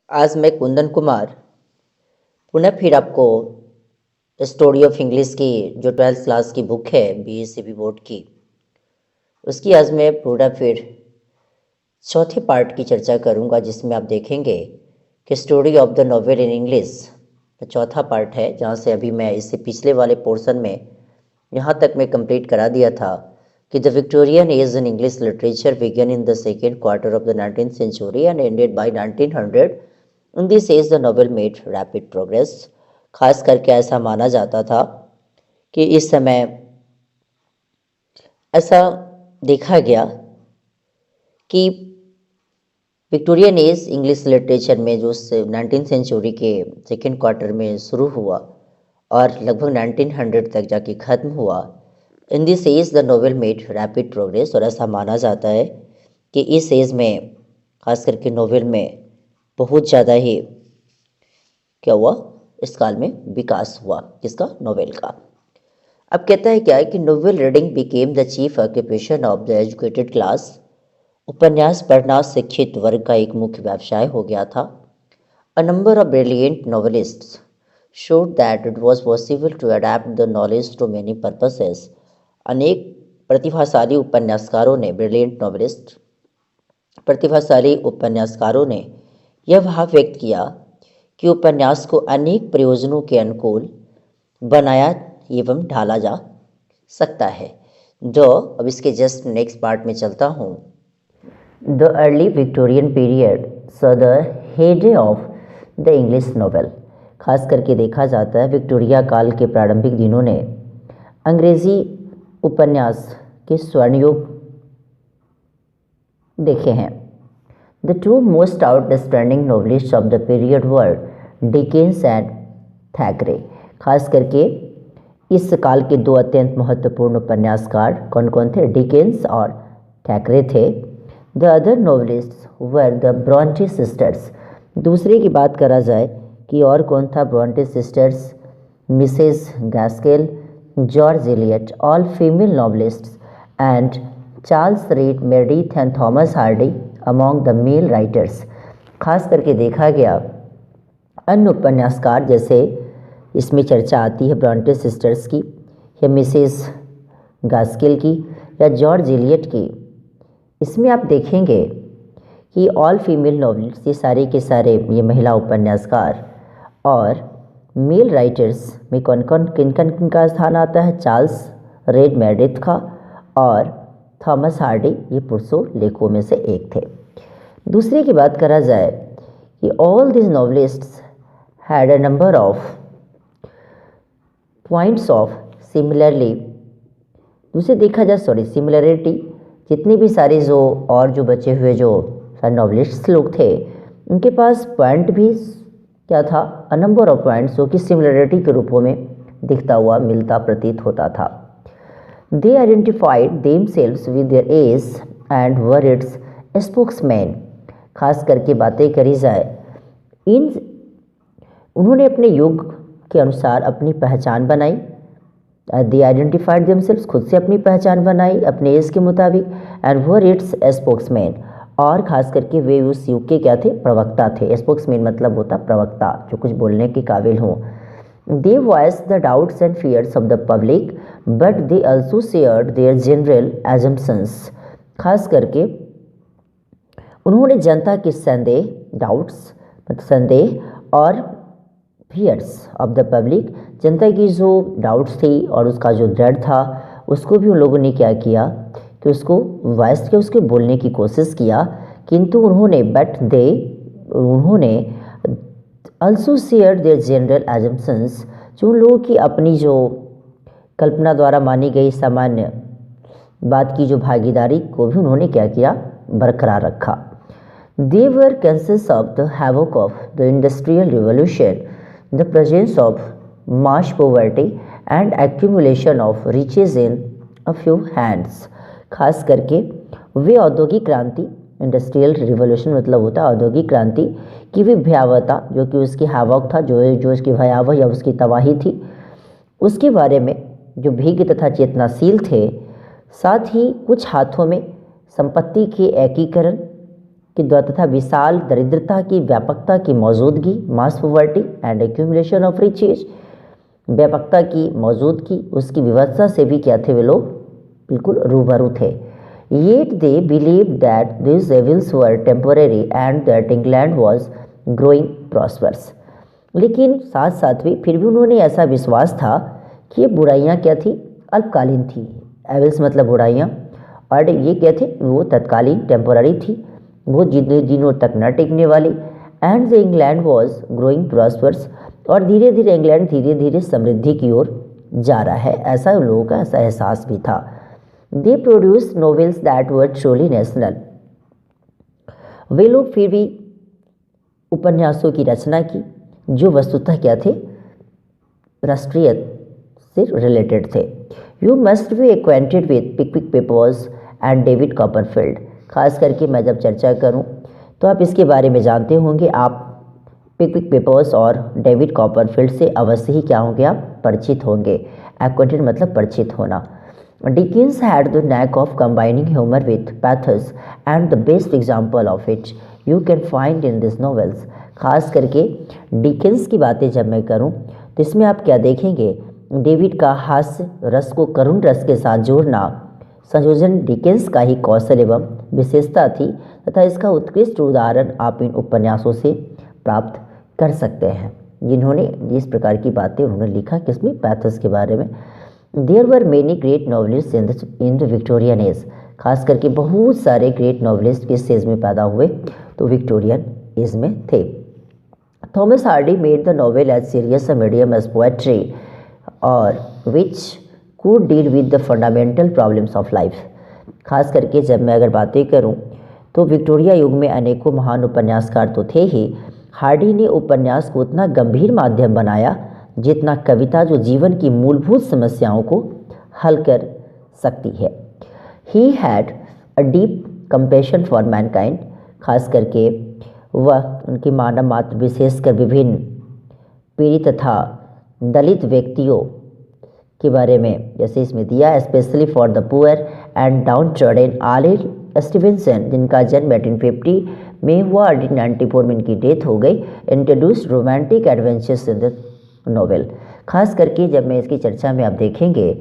आज मैं कुंदन कुमार पुनः फिर आपको स्टोरी ऑफ इंग्लिश की जो 12th क्लास की बुक है बीएससीबी बोर्ड की, उसकी आज मैं पूरा फिर चौथे पार्ट की चर्चा करूंगा, जिसमें आप देखेंगे कि story of the novel in English चौथा पार्ट है, जहां से अभी मैं इससे पिछले वाले पोर्शन में यहाँ तक मैं कंप्लीट करा दिया था कि the Victorian age in English literature began in the second quarter of the 19th century and ended by 1900। In this age the novel made rapid progress. खास करके ऐसा माना जाता था कि इस समय ऐसा देखा गया कि विक्टोरियन एज इंग्लिश लिटरेचर में जो 19th सेंचुरी के सेकेंड क्वार्टर में शुरू हुआ और लगभग 1900 तक जाके ख़त्म हुआ, in this age the novel made rapid progress. और ऐसा माना जाता है कि इस एज में खास करके नॉवेल में बहुत ज़्यादा ही क्या हुआ, इस काल में विकास हुआ किसका, नॉवेल का। अब कहता है क्या है कि novel reading became the chief occupation of the educated class. उपन्यास पढ़ना शिक्षित वर्ग का एक मुख्य व्यवसाय हो गया था। A number of brilliant novelists showed that it was possible to adapt the knowledge to many purposes। अनेक प्रतिभाशाली उपन्यासकारों ने प्रतिभाशाली उपन्यासकारों ने यह भाव व्यक्त किया कि उपन्यास को अनेक प्रयोजनों के अनुकूल बनाया एवं ढाला जा सकता है। अब इसके जस्ट नेक्स्ट पार्ट में चलता हूँ। The early Victorian period saw the heyday of the English novel. खास करके देखा जाता है विक्टोरिया काल के प्रारंभिक दिनों ने अंग्रेजी उपन्यास के स्वर्णयुग देखे हैं। The two most outstanding novelist of the period were Dickens and Thackeray. खास करके इस काल के दो अत्यंत महत्वपूर्ण उपन्यासकार कौन कौन थे, डिकेंस और थैकरे थे। The other novelists were the Bronte sisters. दूसरे की बात करा जाए कि और कौन था, Bronte sisters, Mrs Gaskell, George Eliot, all female novelists and Charles Reade, Meredith and Thomas Hardy among the male writers. खास करके देखा गया अन्य उपन्यासकार, जैसे इसमें चर्चा आती है ब्रॉन्टे सिस्टर्स की या मिसेस गास्केल की या जॉर्ज एलियट की। इसमें आप देखेंगे कि ऑल फीमेल नॉवेलिस्ट, ये सारे के सारे ये महिला उपन्यासकार, और मेल राइटर्स में कौन कौन किन किन का स्थान आता है, चार्ल्स रीड मेरेडिथ का और थॉमस हार्डी, ये पुरुषों लेखों में से एक थे। दूसरे की बात करा जाए कि all this novelists had a number of points of similarly. दूसरे देखा जाए सिमिलरिटी, जितने भी सारे जो और जो बचे हुए जो सारे नॉवेलिस्ट लोग थे, उनके पास पॉइंट भी क्या था, अ नंबर ऑफ पॉइंट्स, जो कि सिमिलरिटी के रूपों में दिखता हुआ मिलता प्रतीत होता था। They identified themselves with their age and were its spokesman. खास करके बातें करी जाए, उन्होंने अपने युग के अनुसार अपनी पहचान बनाई। दे आइडेंटिफाइड देमसेल्व्स, खुद से अपनी पहचान बनाई अपने एज के मुताबिक, एंड वर इट्स स्पोक्समैन, और खास करके वे उस युग के क्या थे, प्रवक्ता थे। स्पोक्समैन मतलब होता प्रवक्ता, जो कुछ बोलने के काबिल हों। They voice the doubts and fears of the public but they also shared their general assumptions. खास करके उन्होंने जनता के संदेह, डाउट्स मतलब संदेह, और फियर्स ऑफ द पब्लिक, जनता की जो डाउट्स थी और उसका जो डर था, उसको भी उन लोगों ने क्या किया कि उसको वॉइस के उसके बोलने की कोशिश किया। किंतु उन्होंने also share their general assumptions, जो लोगों की अपनी जो कल्पना द्वारा मानी गई सामान्य बात की जो भागीदारी को भी उन्होंने क्या किया, बरकरार रखा। They were conscious of the havoc of the industrial revolution, the presence of mass poverty and accumulation of riches in a few hands. खास करके वे औद्योगिक क्रांति, इंडस्ट्रियल रिवॉल्यूशन मतलब होता है औद्योगिक क्रांति की भी भयावहता, जो कि उसकी हैवॉक था, जो उसकी भयावह या उसकी तबाही थी, उसके बारे में जो भीग तथा चेतनाशील थे। साथ ही कुछ हाथों में संपत्ति के एकीकरण कि तथा विशाल दरिद्रता की व्यापकता की मौजूदगी, mass poverty and accumulation of riches, व्यापकता की मौजूदगी, उसकी व्यवस्था से भी क्या थे वे लोग, बिल्कुल रूबरू थे। Yet they believe that this evils were temporary and that England was growing prosperous. लेकिन साथ साथ भी फिर भी उन्होंने ऐसा विश्वास था कि ये बुराइयाँ क्या थी, अल्पकालीन थी। एविल्स मतलब बुराइयाँ, और ये क्या थे, वो तत्कालीन टेम्पोररी थी, वो दिनों तक न टिकने वाली। And the England was growing prosperous, और धीरे धीरे इंग्लैंड धीरे धीरे समृद्धि की ओर जा रहा है, ऐसा उन लोगों का ऐसा एहसास भी था। They produce novels that were truly national, वे लोग फिर भी उपन्यासों की रचना की जो वस्तुतः क्या थे, राष्ट्रीय से रिलेटेड थे। You must be acquainted with Pickwick Papers and David Copperfield. खास करके मैं जब चर्चा करूं तो आप इसके बारे में जानते होंगे, आप पिकविक पेपर्स और डेविड कॉपरफील्ड से अवश्य ही क्या होंगे, आप परिचित होंगे। एक्वेंटेड मतलब परिचित होना। Dickens had the knack of combining humour with pathos and the best example of it you can find in this novels. खास करके डिकेंस की बातें जब मैं करूं तो इसमें आप क्या देखेंगे, डेविड का हास्य रस को करुण रस के साथ जोड़ना संयोजन डिकेंस का ही कौशल एवं विशेषता थी, तथा इसका उत्कृष्ट उदाहरण आप इन उपन्यासों से प्राप्त कर सकते हैं, जिन्होंने जिस प्रकार की बातें उन्होंने लिखा, किसमें, पैथस के बारे में। There were many great novelist in the Victorian age. खास करके बहुत सारे ग्रेट नॉवलिस्ट किस एज में पैदा हुए, तो विक्टोरियन एज में थे। Thomas Hardy made the novel as serious a medium as poetry और which could deal with the fundamental problems of life। खास करके जब मैं अगर बातें करूं तो विक्टोरिया युग में अनेकों महान उपन्यासकार तो थे ही, हार्डी ने उपन्यास को उतना गंभीर माध्यम बनाया जितना कविता जो जीवन की मूलभूत समस्याओं को हल कर सकती है। He had a deep compassion for Mankind. खास करके वह उनकी मानव मात्र विशेषकर विभिन्न पीड़ित तथा दलित व्यक्तियों के बारे में जैसे इसमें दिया, specially for the poor and down trodden. RL. Stevenson, जिनका जन्म 1850 में हुआ, 1894 में इनकी डेथ हो गई, introduced romantic adventures in the novel. खास करके जब मैं इसकी चर्चा में आप देखेंगे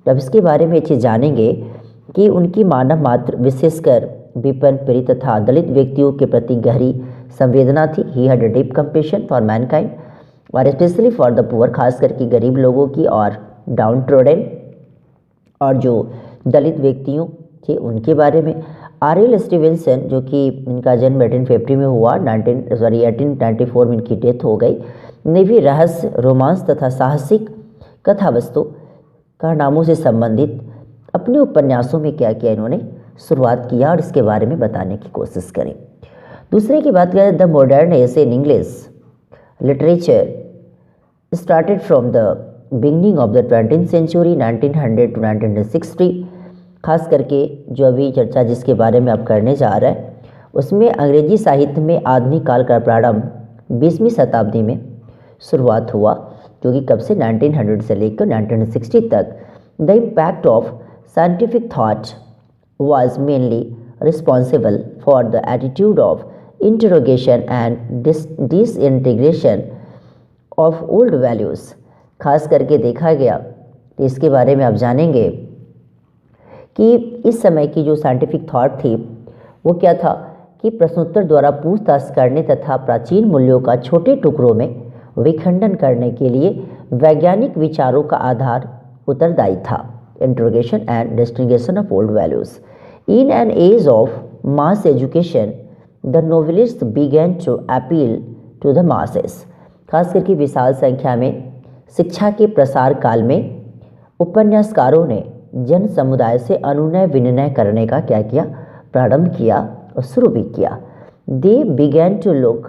तब इसके बारे में अच्छे जानेंगे कि उनकी मानव मात्र विशेषकर विपन्न पीड़ित तथा दलित व्यक्तियों के प्रति गहरी संवेदना थी। He had a deep compassion for Mankind और स्पेशली फॉर द पुअर, खास करके गरीब लोगों की, और डाउन ट्रोडन और जो दलित व्यक्तियों थे उनके बारे में। आर.एल. स्टीवेंसन, जो कि इनका जन्म 1850 में हुआ, 1894 में इनकी डेथ हो गई, ने भी रहस्य, रोमांस तथा साहसिक कथा वस्तु कारनामों से संबंधित अपने उपन्यासों में क्या किया, इन्होंने शुरुआत किया और इसके बारे में बताने की कोशिश करें। दूसरे की बात करें, the modern essay in English literature started from the beginning of the 20th century 1900 to 1960। खास करके जो अभी चर्चा जिसके बारे में आप करने जा रहे हैं उसमें अंग्रेजी साहित्य में आधुनिक काल का प्रारंभ 20वीं शताब्दी में शुरुआत हुआ, जो कि कब से 1900 से लेकर 1960 तक। The impact of scientific thought was mainly responsible for the attitude of interrogation and disintegration of old values। खास करके देखा गया तो इसके बारे में आप जानेंगे कि इस समय की जो साइंटिफिक थॉट थी वो क्या था कि प्रश्नोत्तर द्वारा पूछताछ करने तथा प्राचीन मूल्यों का छोटे टुकड़ों में विखंडन करने के लिए वैज्ञानिक विचारों का आधार उत्तरदायी था। Interrogation and disintegration of old values. In an age of mass education the novelist began to appeal to the masses. खास करके विशाल संख्या में शिक्षा के प्रसार काल में उपन्यासकारों ने जन समुदाय से अनुनय विनिमय करने का क्या किया, प्रारंभ किया और शुरू भी किया। They began to look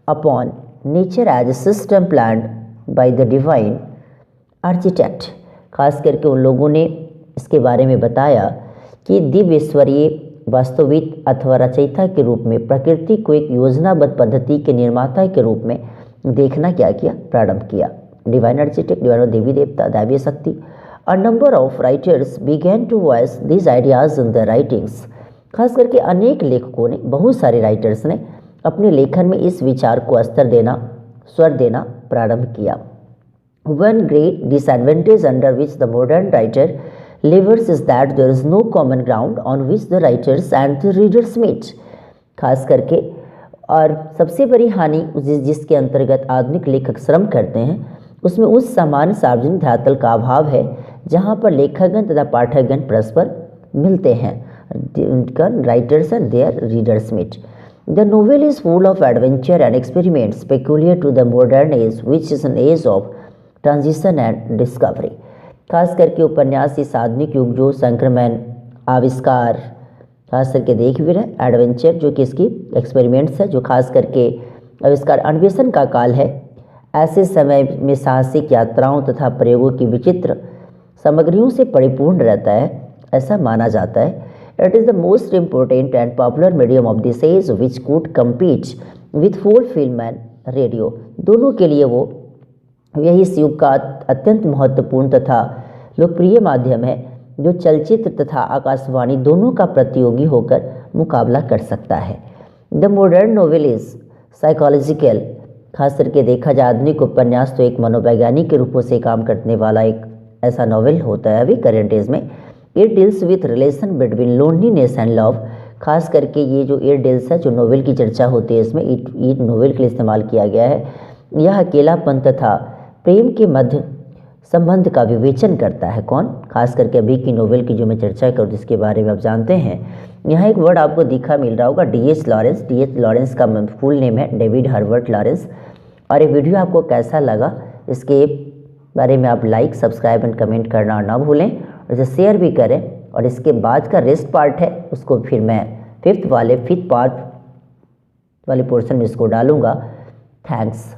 upon nature as a system planned by the divine architect. खास करके उन लोगों ने इसके बारे में बताया कि दिव्य ईश्वरीय वास्तविक अथवा रचयिता के रूप में प्रकृति को एक योजनाबद्ध पद्धति के निर्माता के रूप में देखना क्या किया, प्रारंभ किया। डिवाइन आर्किटेक्ट, डिवाइन देवी देवता, दैवीय शक्ति। A number of writers began to voice these ideas in the writings. खास करके अनेक लेखकों ने, बहुत सारे राइटर्स ने अपने लेखन में इस विचार को स्वर देना प्रारंभ किया। One great disadvantage under which the modern writer labors is that there is no common ground on which the writers and the readers meet। खास करके और सबसे बड़ी हानि जिसके अंतर्गत आधुनिक लेखक श्रम करते हैं उसमें उस सामान्य सार्वजनिक धरातल का अभाव है जहाँ पर लेखकगण तथा पाठकगण परस्पर मिलते हैं। Writers and their readers meet. The novel is full of adventure and experiments peculiar to the modern age, which is an age of transition and discovery. खास करके उपन्यास इस आधुनिक युग जो संक्रमण, आविष्कार, खास करके देख भी रहे, एडवेंचर जो कि इसकी एक्सपेरिमेंट्स है, जो खास करके आविष्कार अन्वेषण का काल है। ऐसे समय में साहसिक यात्राओं तथा प्रयोगों की विचित्र सामग्रियों से परिपूर्ण रहता है, ऐसा माना जाता है। It is the most important and popular medium of this age which could compete with for film and radio. दोनों के लिए वो यही इस युग का अत्यंत महत्वपूर्ण तथा लोकप्रिय माध्यम है जो चलचित्र तथा आकाशवाणी दोनों का प्रतियोगी होकर मुकाबला कर सकता है। The modern novel is psychological. खास करके देखा जाए आधुनिक उपन्यास तो एक मनोवैज्ञानिक के रूपों से काम करने वाला एक ऐसा नॉवेल होता है अभी करेंट एज में। It deals with relation between loneliness and love. खास करके ये जो इट डील्स है, जो नॉवेल की चर्चा होती है इसमें इट नॉवेल के लिए इस्तेमाल किया गया है। यह अकेलापन तथा प्रेम के मध्य संबंध का विवेचन करता है। कौन? खास करके अभी की नोवेल की जो मैं चर्चा करूँ जिसके बारे में आप जानते हैं। यहाँ एक वर्ड आपको दिखा मिल रहा होगा, डी.एच. लॉरेंस। डी.एच. लॉरेंस का फुल नेम है डेविड हर्बर्ट लॉरेंस। और ये वीडियो आपको कैसा लगा इसके बारे में आप लाइक, सब्सक्राइब एंड कमेंट करना ना भूलें और इसे शेयर भी करें। और इसके बाद का रेस्ट पार्ट है उसको फिर मैं फिफ्थ पार्ट वाले पोर्शन में इसको डालूँगा। थैंक्स।